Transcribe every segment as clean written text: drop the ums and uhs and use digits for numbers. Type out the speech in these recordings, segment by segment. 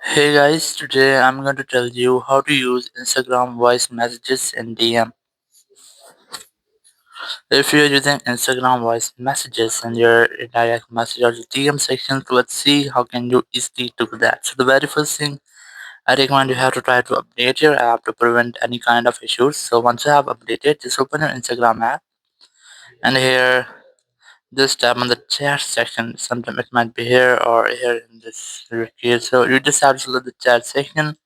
Hey guys, today I'm going to tell you how to use Instagram voice messages in DM. If you're using Instagram voice messages in your direct message or the DM section, so let's see how can you easily do that. So the very first thing I recommend you have to try to update your app to prevent any kind of issues. So once you have updated, just open your Instagram app and here just tap on the chat section. Sometimes it might be here or here in this here. So you just have to select the chat section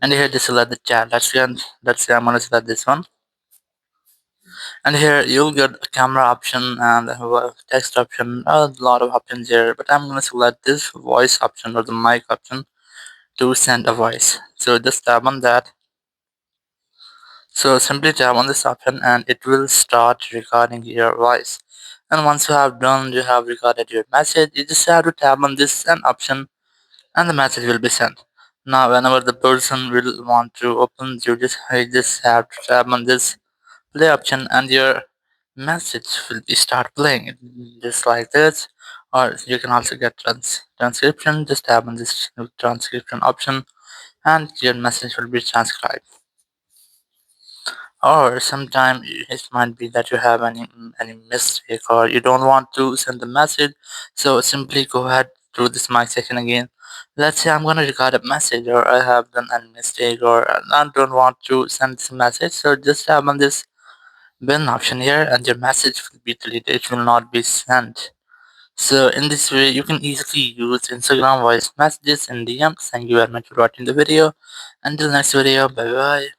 and here just select the chat. Let's say I'm gonna select this one, and here you'll get a camera option and a text option, a lot of options here, but I'm gonna select this voice option or the mic option to send a voice. So just tap on that. So simply tap on this option and it will start recording your voice. And once you have done, you have recorded your message, you just have to tap on this send option and the message will be sent. Now whenever the person will want to open, you just have to tap on this play option and your message will be start playing just like this. Or you can also get transcription. Just tap on this transcription option and your message will be transcribed. Or sometime it might be that you have any mistake or you don't want to send the message, so simply go ahead through this mic section again. Let's say I'm gonna record a message or I have done a mistake or I don't want to send this message, so just tap on this bin option here and your message will be deleted, it will not be sent. So in this way you can easily use Instagram voice messages in DMs. Thank you very much for watching the video. Until next video, bye bye.